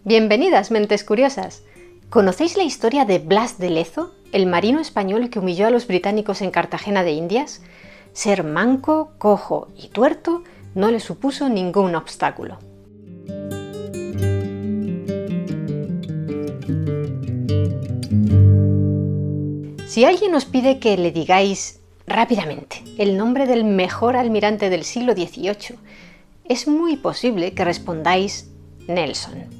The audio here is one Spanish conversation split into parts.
Bienvenidas, mentes curiosas. ¿Conocéis la historia de Blas de Lezo, el marino español que humilló a los británicos en Cartagena de Indias? Ser manco, cojo y tuerto no le supuso ningún obstáculo. Si alguien os pide que le digáis rápidamente el nombre del mejor almirante del siglo XVIII, es muy posible que respondáis Nelson.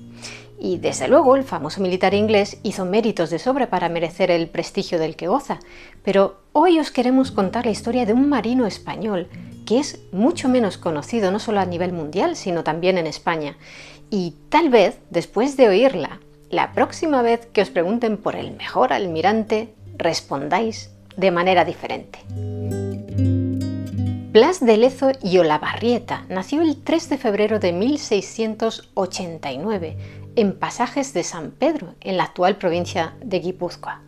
Y desde luego el famoso militar inglés hizo méritos de sobra para merecer el prestigio del que goza, pero hoy os queremos contar la historia de un marino español que es mucho menos conocido no solo a nivel mundial, sino también en España. Y tal vez, después de oírla, la próxima vez que os pregunten por el mejor almirante, respondáis de manera diferente. Blas de Lezo y Olavarrieta nació el 3 de febrero de 1689 en Pasajes de San Pedro, en la actual provincia de Guipúzcoa.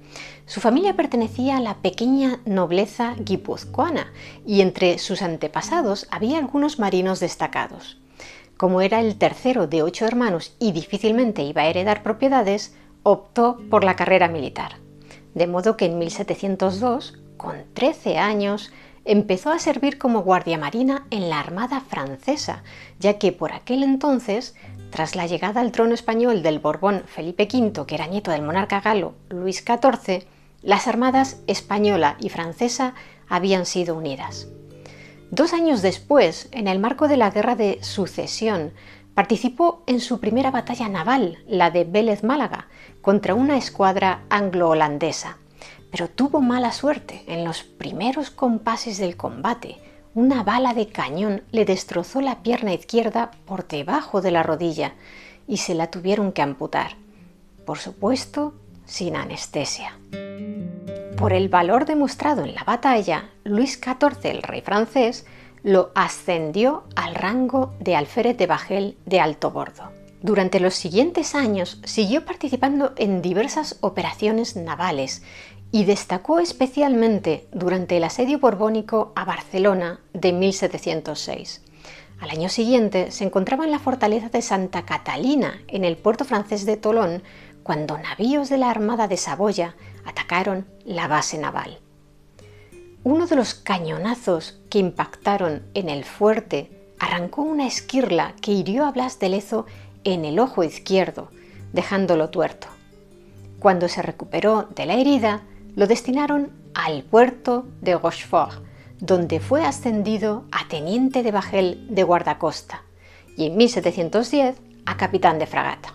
Su familia pertenecía a la pequeña nobleza guipuzcoana y entre sus antepasados había algunos marinos destacados. Como era el tercero de 8 hermanos y difícilmente iba a heredar propiedades, optó por la carrera militar. De modo que en 1702, con 13 años, empezó a servir como guardiamarina en la Armada francesa, ya que por aquel entonces, tras la llegada al trono español del Borbón Felipe V, que era nieto del monarca galo Luis XIV, las armadas española y francesa habían sido unidas. 2 años después, en el marco de la Guerra de Sucesión, participó en su primera batalla naval, la de Vélez Málaga, contra una escuadra anglo-holandesa. Pero tuvo mala suerte. En los primeros compases del combate, una bala de cañón le destrozó la pierna izquierda por debajo de la rodilla y se la tuvieron que amputar. Por supuesto, sin anestesia. Por el valor demostrado en la batalla, Luis XIV, el rey francés, lo ascendió al rango de alférez de bajel de alto bordo. Durante los siguientes años siguió participando en diversas operaciones navales y destacó especialmente durante el asedio borbónico a Barcelona de 1706. Al año siguiente se encontraba en la fortaleza de Santa Catalina, en el puerto francés de Tolón, cuando navíos de la Armada de Saboya atacaron la base naval. Uno de los cañonazos que impactaron en el fuerte arrancó una esquirla que hirió a Blas de Lezo en el ojo izquierdo, dejándolo tuerto. Cuando se recuperó de la herida, lo destinaron al puerto de Rochefort, donde fue ascendido a teniente de bajel de guardacosta y en 1710 a capitán de fragata.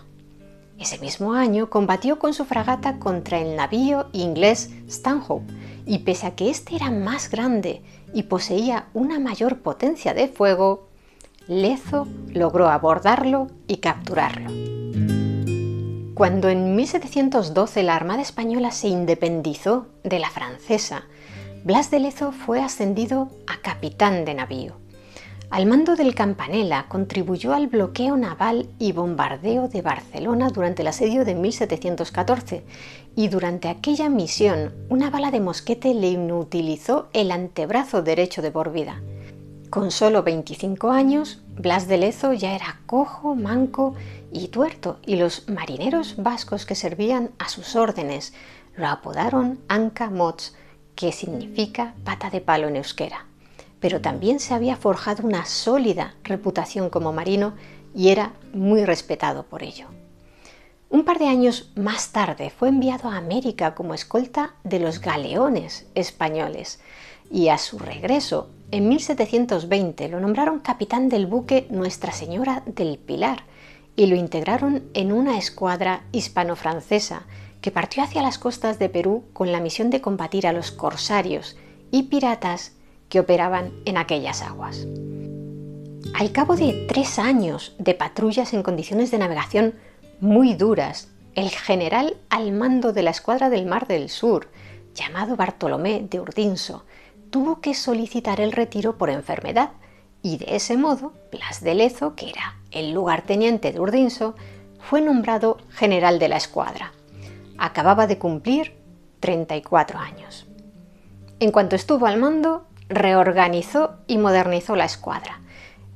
Ese mismo año combatió con su fragata contra el navío inglés Stanhope y pese a que este era más grande y poseía una mayor potencia de fuego, Lezo logró abordarlo y capturarlo. Cuando en 1712 la Armada Española se independizó de la francesa, Blas de Lezo fue ascendido a capitán de navío. Al mando del Campanella contribuyó al bloqueo naval y bombardeo de Barcelona durante el asedio de 1714 y durante aquella misión una bala de mosquete le inutilizó el antebrazo derecho de por vida. Con solo 25 años, Blas de Lezo ya era cojo, manco y tuerto, y los marineros vascos que servían a sus órdenes lo apodaron Anca Mots, que significa pata de palo en euskera. Pero también se había forjado una sólida reputación como marino y era muy respetado por ello. Un par de años más tarde fue enviado a América como escolta de los galeones españoles y a su regreso, en 1720, lo nombraron capitán del buque Nuestra Señora del Pilar y lo integraron en una escuadra hispano-francesa que partió hacia las costas de Perú con la misión de combatir a los corsarios y piratas que operaban en aquellas aguas. Al cabo de 3 años de patrullas en condiciones de navegación muy duras, el general al mando de la escuadra del Mar del Sur, llamado Bartolomé de Urdinso, tuvo que solicitar el retiro por enfermedad y de ese modo Blas de Lezo, que era el lugarteniente de Urdinso, fue nombrado general de la escuadra. Acababa de cumplir 34 años. En cuanto estuvo al mando, reorganizó y modernizó la escuadra.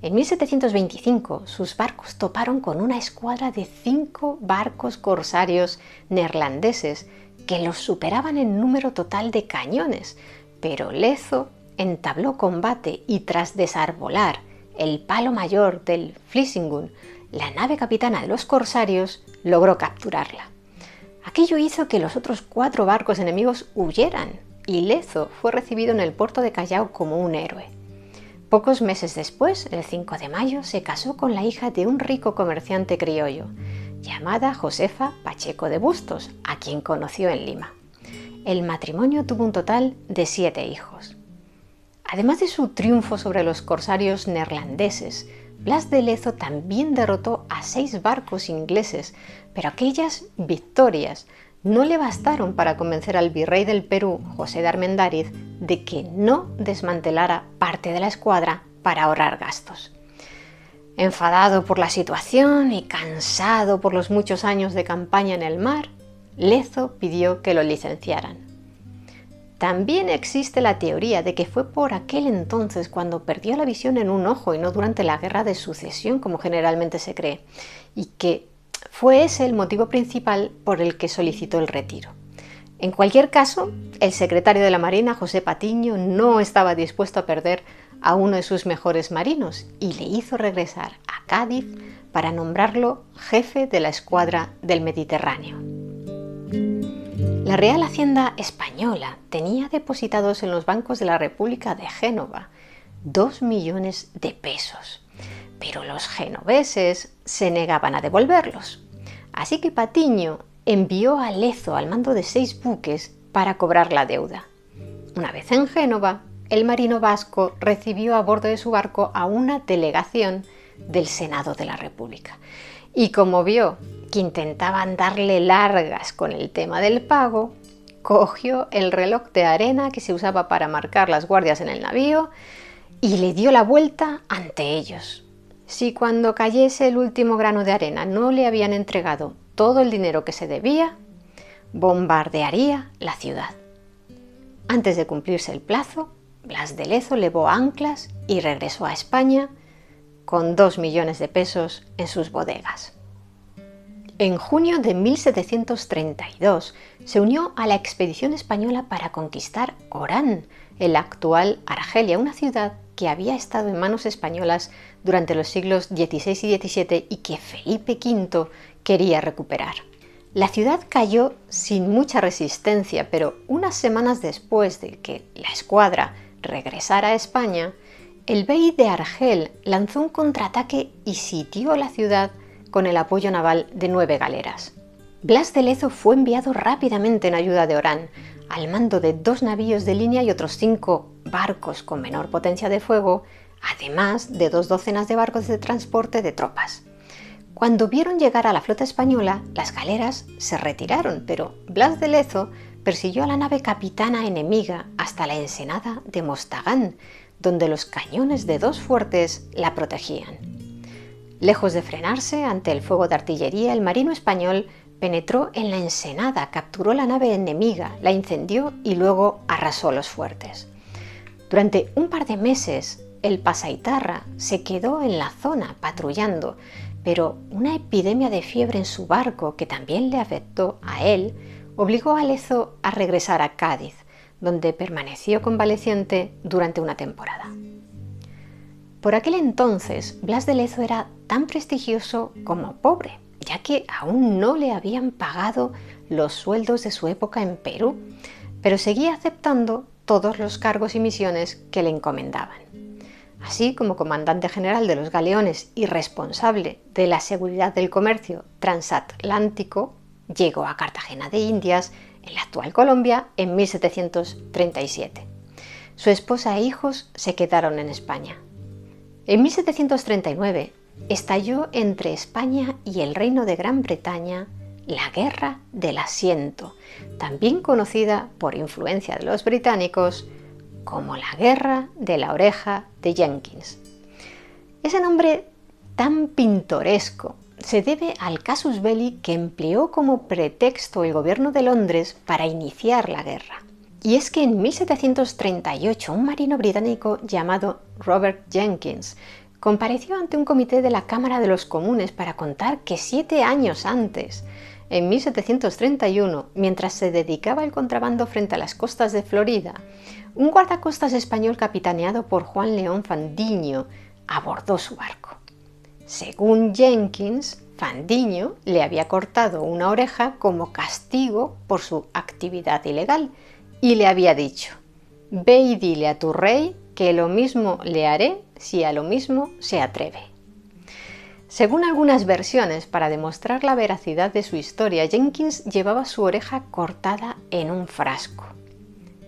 En 1725 sus barcos toparon con una escuadra de 5 barcos corsarios neerlandeses que los superaban en número total de cañones, pero Lezo entabló combate y tras desarbolar el palo mayor del Vlissingen, la nave capitana de los corsarios, logró capturarla. Aquello hizo que los otros 4 barcos enemigos huyeran y Lezo fue recibido en el puerto de Callao como un héroe. Pocos meses después, el 5 de mayo, se casó con la hija de un rico comerciante criollo, llamada Josefa Pacheco de Bustos, a quien conoció en Lima. El matrimonio tuvo un total de 7 hijos. Además de su triunfo sobre los corsarios neerlandeses, Blas de Lezo también derrotó a 6 barcos ingleses, pero aquellas victorias no le bastaron para convencer al virrey del Perú, José de Armendáriz, de que no desmantelara parte de la escuadra para ahorrar gastos. Enfadado por la situación y cansado por los muchos años de campaña en el mar, Lezo pidió que lo licenciaran. También existe la teoría de que fue por aquel entonces cuando perdió la visión en un ojo y no durante la Guerra de Sucesión, como generalmente se cree, y que fue ese el motivo principal por el que solicitó el retiro. En cualquier caso, el secretario de la Marina, José Patiño, no estaba dispuesto a perder a uno de sus mejores marinos y le hizo regresar a Cádiz para nombrarlo jefe de la escuadra del Mediterráneo. La Real Hacienda Española tenía depositados en los bancos de la República de Génova 2 millones de pesos, pero los genoveses se negaban a devolverlos. Así que Patiño envió a Lezo al mando de 6 buques para cobrar la deuda. Una vez en Génova, el marino vasco recibió a bordo de su barco a una delegación del Senado de la República. Y como vio que intentaban darle largas con el tema del pago, cogió el reloj de arena que se usaba para marcar las guardias en el navío y le dio la vuelta ante ellos. Si cuando cayese el último grano de arena no le habían entregado todo el dinero que se debía, bombardearía la ciudad. Antes de cumplirse el plazo, Blas de Lezo levó anclas y regresó a España con 2 millones de pesos en sus bodegas. En junio de 1732 se unió a la expedición española para conquistar Orán, en la actual Argelia, una ciudad que había estado en manos españolas durante los siglos XVI y XVII y que Felipe V quería recuperar. La ciudad cayó sin mucha resistencia, pero unas semanas después de que la escuadra regresara a España, el bey de Argel lanzó un contraataque y sitió la ciudad con el apoyo naval de 9 galeras. Blas de Lezo fue enviado rápidamente en ayuda de Orán, al mando de 2 navíos de línea y otros 5 barcos con menor potencia de fuego, además de 2 docenas de barcos de transporte de tropas. Cuando vieron llegar a la flota española, las galeras se retiraron, pero Blas de Lezo persiguió a la nave capitana enemiga hasta la ensenada de Mostagán, donde los cañones de 2 fuertes la protegían. Lejos de frenarse ante el fuego de artillería, el marino español penetró en la ensenada, capturó la nave enemiga, la incendió y luego arrasó los fuertes. Durante un par de meses, el Pasaitarra se quedó en la zona patrullando, pero una epidemia de fiebre en su barco, que también le afectó a él, obligó a Lezo a regresar a Cádiz, donde permaneció convaleciente durante una temporada. Por aquel entonces, Blas de Lezo era tan prestigioso como pobre, ya que aún no le habían pagado los sueldos de su época en Perú, pero seguía aceptando todos los cargos y misiones que le encomendaban. Así como comandante general de los galeones y responsable de la seguridad del comercio transatlántico, llegó a Cartagena de Indias, en la actual Colombia, en 1737. Su esposa e hijos se quedaron en España. En 1739 estalló entre España y el Reino de Gran Bretaña la Guerra del Asiento, también conocida por influencia de los británicos como la Guerra de la Oreja de Jenkins. Ese nombre tan pintoresco se debe al casus belli que empleó como pretexto el gobierno de Londres para iniciar la guerra. Y es que en 1738 un marino británico llamado Robert Jenkins, compareció ante un comité de la Cámara de los Comunes para contar que 7 años antes, en 1731, mientras se dedicaba al contrabando frente a las costas de Florida, un guardacostas español capitaneado por Juan León Fandiño abordó su barco. Según Jenkins, Fandiño le había cortado una oreja como castigo por su actividad ilegal y le había dicho: «Ve y dile a tu rey que lo mismo le haré si a lo mismo se atreve». Según algunas versiones, para demostrar la veracidad de su historia, Jenkins llevaba su oreja cortada en un frasco.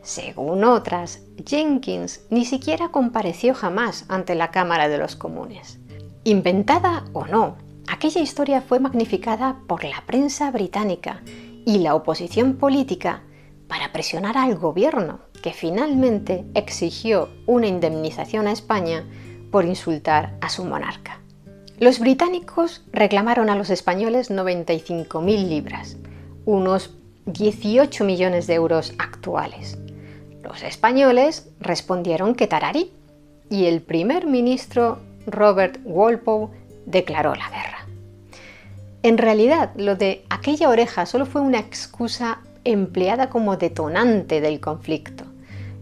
Según otras, Jenkins ni siquiera compareció jamás ante la Cámara de los Comunes. Inventada o no, aquella historia fue magnificada por la prensa británica y la oposición política para presionar al gobierno, que finalmente exigió una indemnización a España por insultar a su monarca. Los británicos reclamaron a los españoles 95.000 libras, unos 18 millones de euros actuales. Los españoles respondieron que tararí, y el primer ministro Robert Walpole declaró la guerra. En realidad, lo de aquella oreja solo fue una excusa empleada como detonante del conflicto.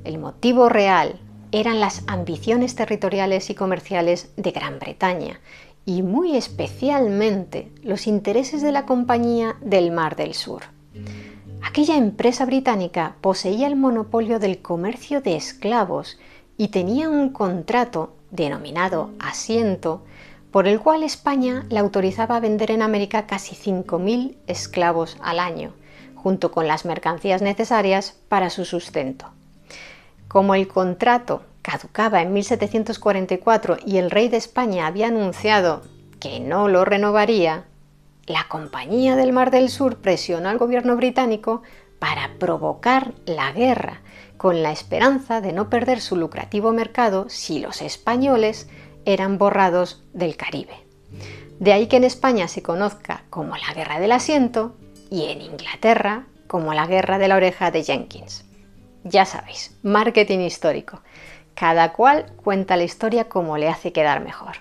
El motivo real eran las ambiciones territoriales y comerciales de Gran Bretaña, y muy especialmente los intereses de la Compañía del Mar del Sur. Aquella empresa británica poseía el monopolio del comercio de esclavos y tenía un contrato denominado asiento, por el cual España le autorizaba a vender en América casi 5.000 esclavos al año, junto con las mercancías necesarias para su sustento. Como el contrato caducaba en 1744 y el rey de España había anunciado que no lo renovaría, la Compañía del Mar del Sur presionó al gobierno británico para provocar la guerra, con la esperanza de no perder su lucrativo mercado si los españoles eran borrados del Caribe. De ahí que en España se conozca como la Guerra del Asiento y en Inglaterra como la Guerra de la Oreja de Jenkins. Ya sabéis, marketing histórico. Cada cual cuenta la historia como le hace quedar mejor.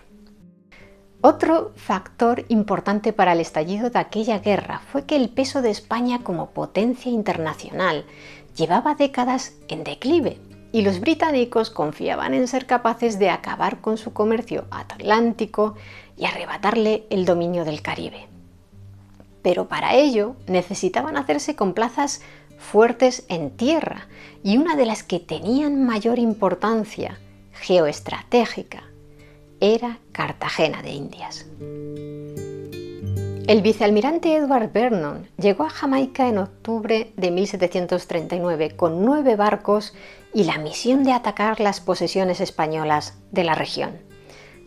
Otro factor importante para el estallido de aquella guerra fue que el peso de España como potencia internacional llevaba décadas en declive y los británicos confiaban en ser capaces de acabar con su comercio atlántico y arrebatarle el dominio del Caribe. Pero para ello necesitaban hacerse con plazas fuertes en tierra, y una de las que tenían mayor importancia geoestratégica era Cartagena de Indias. El vicealmirante Edward Vernon llegó a Jamaica en octubre de 1739 con 9 barcos y la misión de atacar las posesiones españolas de la región.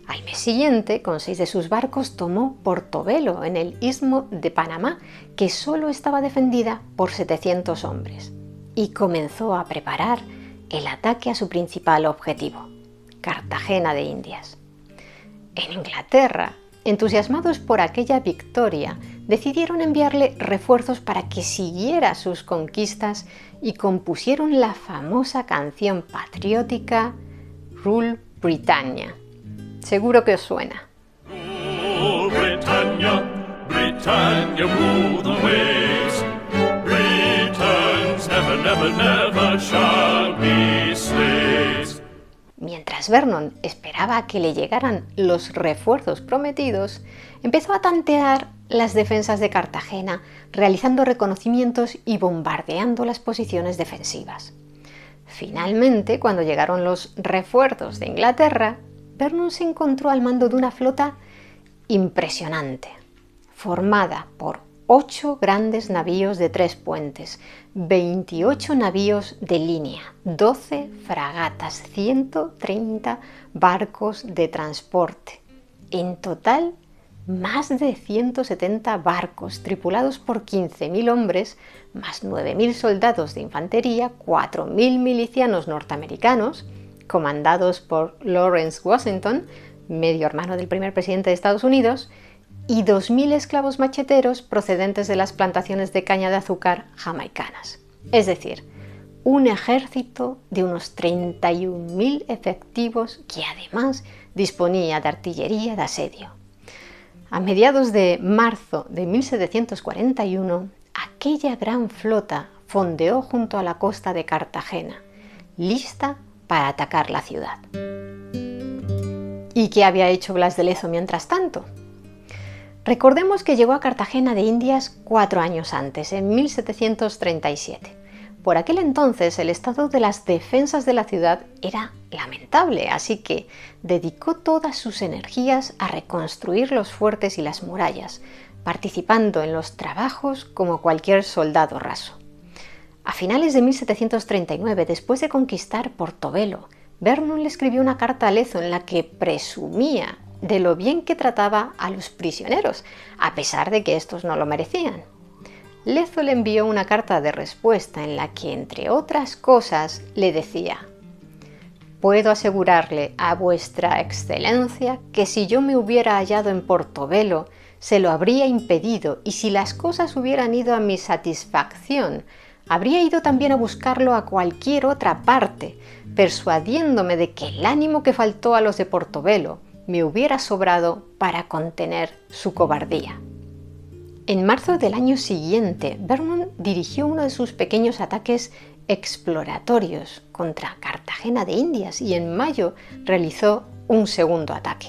Al mes siguiente, con 6 de sus barcos, tomó Portobelo en el Istmo de Panamá, que solo estaba defendida por 700 hombres, y comenzó a preparar el ataque a su principal objetivo, Cartagena de Indias. En Inglaterra, entusiasmados por aquella victoria, decidieron enviarle refuerzos para que siguiera sus conquistas y compusieron la famosa canción patriótica Rule Britannia. Seguro que os suena. Rule Britannia, Britannia rule the waves. Britons never, never, never shall be slaves. Mientras Vernon esperaba a que le llegaran los refuerzos prometidos, empezó a tantear las defensas de Cartagena, realizando reconocimientos y bombardeando las posiciones defensivas. Finalmente, cuando llegaron los refuerzos de Inglaterra, Vernon se encontró al mando de una flota impresionante, formada por 8 grandes navíos de 3 puentes, 28 navíos de línea, 12 fragatas, 130 barcos de transporte. En total, más de 170 barcos tripulados por 15.000 hombres, más 9.000 soldados de infantería, 4.000 milicianos norteamericanos, comandados por Lawrence Washington, medio hermano del primer presidente de Estados Unidos, y 2.000 esclavos macheteros procedentes de las plantaciones de caña de azúcar jamaicanas. Es decir, un ejército de unos 31.000 efectivos que además disponía de artillería de asedio. A mediados de marzo de 1741, aquella gran flota fondeó junto a la costa de Cartagena, lista para atacar la ciudad. ¿Y qué había hecho Blas de Lezo mientras tanto? Recordemos que llegó a Cartagena de Indias 4 años antes, en 1737. Por aquel entonces el estado de las defensas de la ciudad era lamentable, así que dedicó todas sus energías a reconstruir los fuertes y las murallas, participando en los trabajos como cualquier soldado raso. A finales de 1739, después de conquistar Portobelo, Vernon le escribió una carta a Lezo en la que presumía de lo bien que trataba a los prisioneros, a pesar de que estos no lo merecían. Lezo le envió una carta de respuesta en la que, entre otras cosas, le decía: «Puedo asegurarle a vuestra excelencia que si yo me hubiera hallado en Portobelo, se lo habría impedido, y si las cosas hubieran ido a mi satisfacción, habría ido también a buscarlo a cualquier otra parte, persuadiéndome de que el ánimo que faltó a los de Portobelo me hubiera sobrado para contener su cobardía». En marzo del año siguiente, Vernon dirigió uno de sus pequeños ataques exploratorios contra Cartagena de Indias y en mayo realizó un segundo ataque.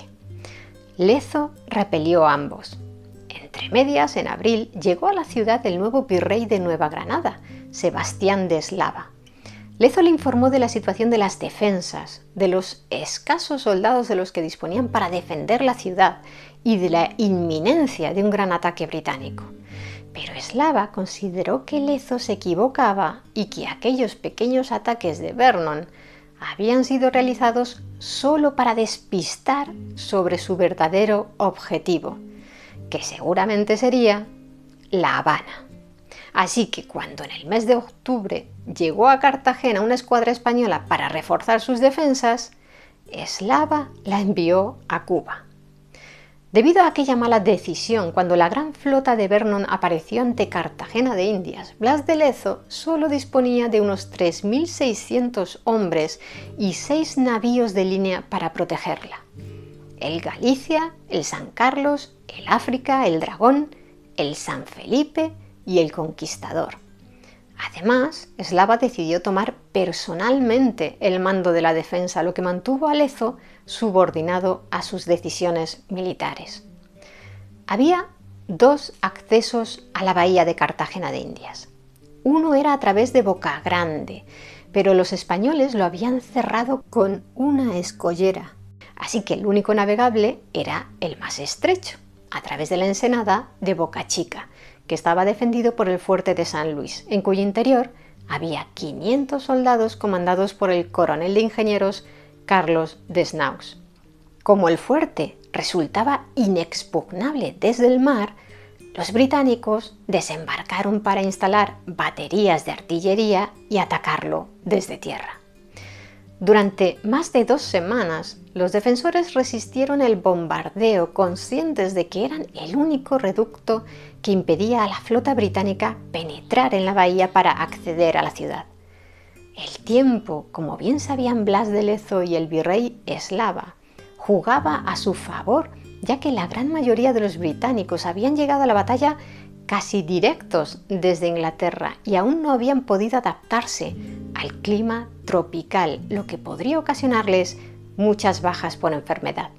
Lezo repelió a ambos. Entre medias, en abril, llegó a la ciudad el nuevo virrey de Nueva Granada, Sebastián de Eslava. Lezo le informó de la situación de las defensas, de los escasos soldados de los que disponían para defender la ciudad y de la inminencia de un gran ataque británico. Pero Eslava consideró que Lezo se equivocaba y que aquellos pequeños ataques de Vernon habían sido realizados solo para despistar sobre su verdadero objetivo, que seguramente sería La Habana. Así que cuando en el mes de octubre llegó a Cartagena una escuadra española para reforzar sus defensas, Eslava la envió a Cuba. Debido a aquella mala decisión, cuando la gran flota de Vernon apareció ante Cartagena de Indias, Blas de Lezo solo disponía de unos 3.600 hombres y 6 navíos de línea para protegerla: el Galicia, el San Carlos, el África, el Dragón, el San Felipe y el Conquistador. Además, Eslava decidió tomar personalmente el mando de la defensa, lo que mantuvo a Lezo subordinado a sus decisiones militares. Había 2 accesos a la bahía de Cartagena de Indias. Uno era a través de Boca Grande, pero los españoles lo habían cerrado con una escollera, así que el único navegable era el más estrecho, a través de la ensenada de Boca Chica, que estaba defendido por el fuerte de San Luis, en cuyo interior había 500 soldados comandados por el coronel de ingenieros Carlos Desnaus. Como el fuerte resultaba inexpugnable desde el mar, los británicos desembarcaron para instalar baterías de artillería y atacarlo desde tierra. Durante más de 2 semanas, los defensores resistieron el bombardeo, conscientes de que eran el único reducto que impedía a la flota británica penetrar en la bahía para acceder a la ciudad. El tiempo, como bien sabían Blas de Lezo y el virrey Eslava, jugaba a su favor, ya que la gran mayoría de los británicos habían llegado a la batalla casi directos desde Inglaterra y aún no habían podido adaptarse al clima tropical, lo que podría ocasionarles muchas bajas por enfermedad.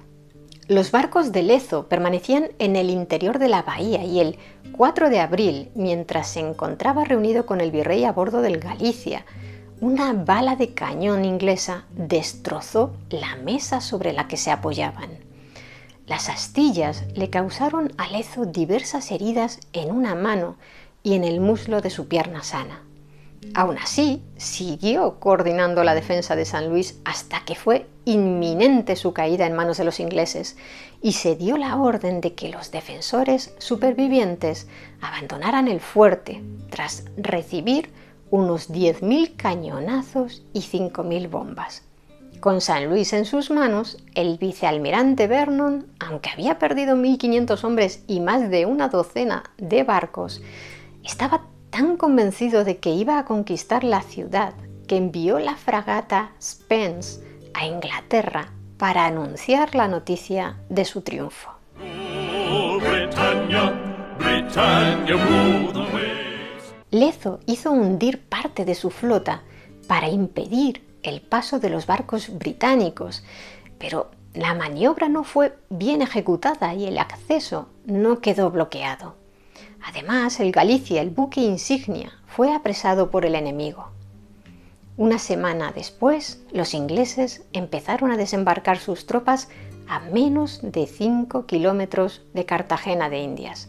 Los barcos de Lezo permanecían en el interior de la bahía y el 4 de abril, mientras se encontraba reunido con el virrey a bordo del Galicia, una bala de cañón inglesa destrozó la mesa sobre la que se apoyaban. Las astillas le causaron a Lezo diversas heridas en una mano y en el muslo de su pierna sana. Aún así, siguió coordinando la defensa de San Luis hasta que fue inminente su caída en manos de los ingleses y se dio la orden de que los defensores supervivientes abandonaran el fuerte tras recibir unos 10.000 cañonazos y 5.000 bombas. Con San Luis en sus manos, el vicealmirante Vernon, aunque había perdido 1.500 hombres y más de una docena de barcos, estaba tan convencido de que iba a conquistar la ciudad que envió la fragata Spence a Inglaterra para anunciar la noticia de su triunfo. Oh, Britannia, Britannia, rule the waves. Lezo hizo hundir parte de su flota para impedir el paso de los barcos británicos, pero la maniobra no fue bien ejecutada y el acceso no quedó bloqueado. Además, el Galicia, el buque insignia, fue apresado por el enemigo. Una semana después, los ingleses empezaron a desembarcar sus tropas a menos de 5 kilómetros de Cartagena de Indias,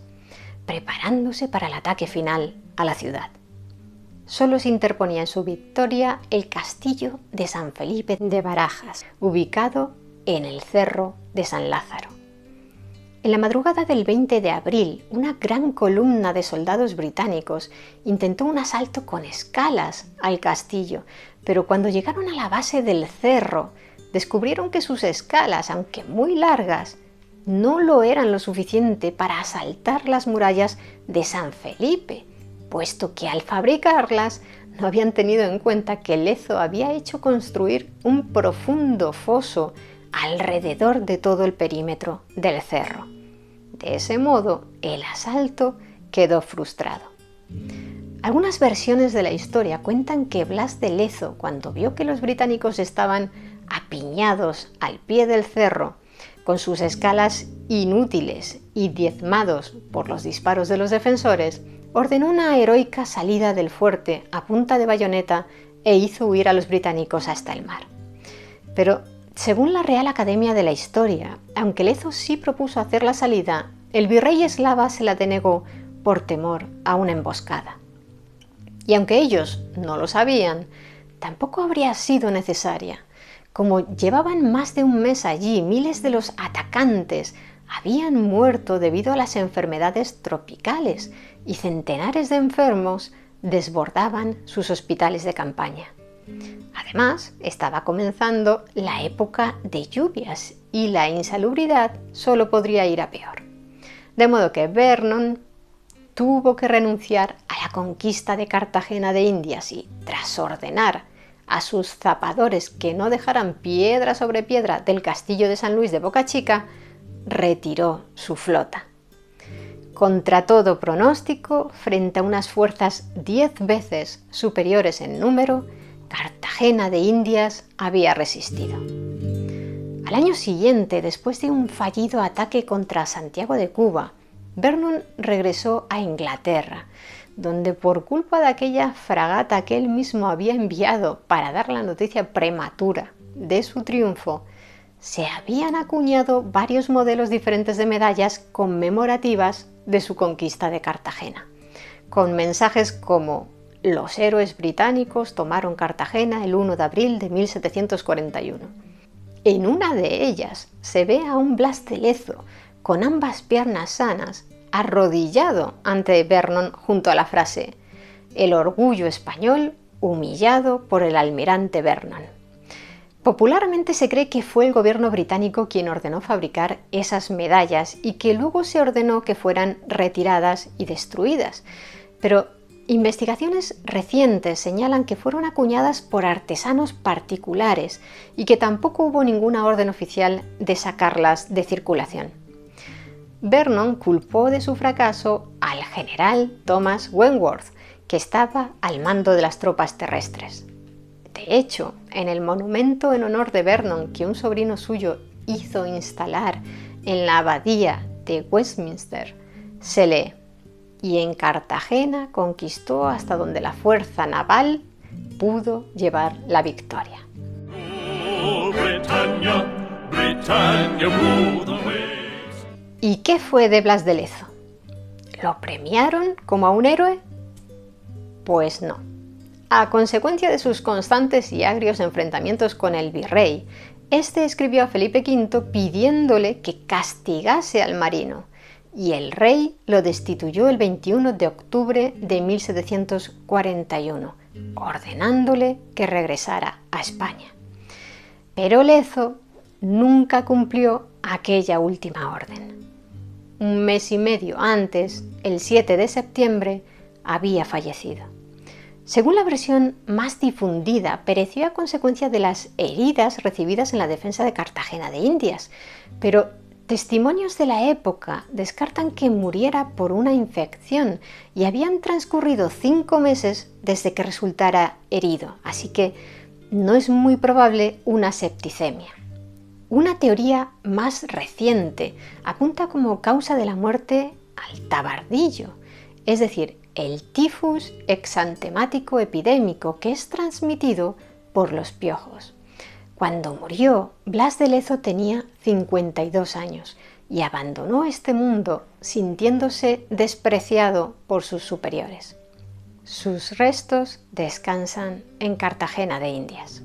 preparándose para el ataque final a la ciudad. Solo se interponía en su victoria el castillo de San Felipe de Barajas, ubicado en el Cerro de San Lázaro. En la madrugada del 20 de abril, una gran columna de soldados británicos intentó un asalto con escalas al castillo, pero cuando llegaron a la base del cerro, descubrieron que sus escalas, aunque muy largas, no lo eran lo suficiente para asaltar las murallas de San Felipe, puesto que al fabricarlas no habían tenido en cuenta que Lezo había hecho construir un profundo foso alrededor de todo el perímetro del cerro. De ese modo, el asalto quedó frustrado. Algunas versiones de la historia cuentan que Blas de Lezo, cuando vio que los británicos estaban apiñados al pie del cerro, con sus escalas inútiles y diezmados por los disparos de los defensores, ordenó una heroica salida del fuerte a punta de bayoneta e hizo huir a los británicos hasta el mar. Pero, según la Real Academia de la Historia, aunque Lezo sí propuso hacer la salida, el virrey eslava se la denegó por temor a una emboscada. Y aunque ellos no lo sabían, tampoco habría sido necesaria. Como llevaban más de un mes allí, miles de los atacantes habían muerto debido a las enfermedades tropicales y centenares de enfermos desbordaban sus hospitales de campaña. Además, estaba comenzando la época de lluvias y la insalubridad solo podría ir a peor. De modo que Vernon tuvo que renunciar a la conquista de Cartagena de Indias y, tras ordenar a sus zapadores que no dejaran piedra sobre piedra del castillo de San Luis de Boca Chica, retiró su flota. Contra todo pronóstico, frente a unas fuerzas 10 veces superiores en número, Cartagena de Indias había resistido. Al año siguiente, después de un fallido ataque contra Santiago de Cuba, Vernon regresó a Inglaterra, donde por culpa de aquella fragata que él mismo había enviado para dar la noticia prematura de su triunfo, se habían acuñado varios modelos diferentes de medallas conmemorativas de su conquista de Cartagena, con mensajes como: los héroes británicos tomaron Cartagena el 1 de abril de 1741. En una de ellas se ve a un Blas de Lezo con ambas piernas sanas, arrodillado ante Vernon junto a la frase: el orgullo español humillado por el almirante Vernon. Popularmente se cree que fue el gobierno británico quien ordenó fabricar esas medallas y que luego se ordenó que fueran retiradas y destruidas, pero investigaciones recientes señalan que fueron acuñadas por artesanos particulares y que tampoco hubo ninguna orden oficial de sacarlas de circulación. Vernon culpó de su fracaso al general Thomas Wentworth, que estaba al mando de las tropas terrestres. De hecho, en el monumento en honor de Vernon que un sobrino suyo hizo instalar en la abadía de Westminster, se lee: y en Cartagena conquistó hasta donde la fuerza naval pudo llevar la victoria. Oh, Britannia, Britannia, rule the waves. ¿Y qué fue de Blas de Lezo? ¿Lo premiaron como a un héroe? Pues no. A consecuencia de sus constantes y agrios enfrentamientos con el virrey, este escribió a Felipe V pidiéndole que castigase al marino, y el rey lo destituyó el 21 de octubre de 1741, ordenándole que regresara a España. Pero Lezo nunca cumplió aquella última orden. Un mes y medio antes, el 7 de septiembre, había fallecido. Según la versión más difundida, pereció a consecuencia de las heridas recibidas en la defensa de Cartagena de Indias, pero testimonios de la época descartan que muriera por una infección y habían transcurrido 5 meses desde que resultara herido, así que no es muy probable una septicemia. Una teoría más reciente apunta como causa de la muerte al tabardillo, es decir, el tifus exantemático epidémico que es transmitido por los piojos. Cuando murió, Blas de Lezo tenía 52 años y abandonó este mundo sintiéndose despreciado por sus superiores. Sus restos descansan en Cartagena de Indias.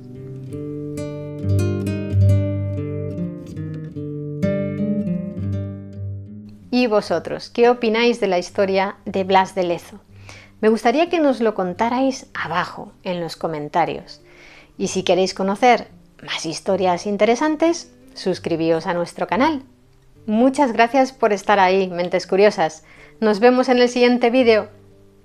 ¿Y vosotros, qué opináis de la historia de Blas de Lezo? Me gustaría que nos lo contarais abajo en los comentarios. Y si queréis conocer más historias interesantes, suscribíos a nuestro canal. Muchas gracias por estar ahí, mentes curiosas. Nos vemos en el siguiente vídeo.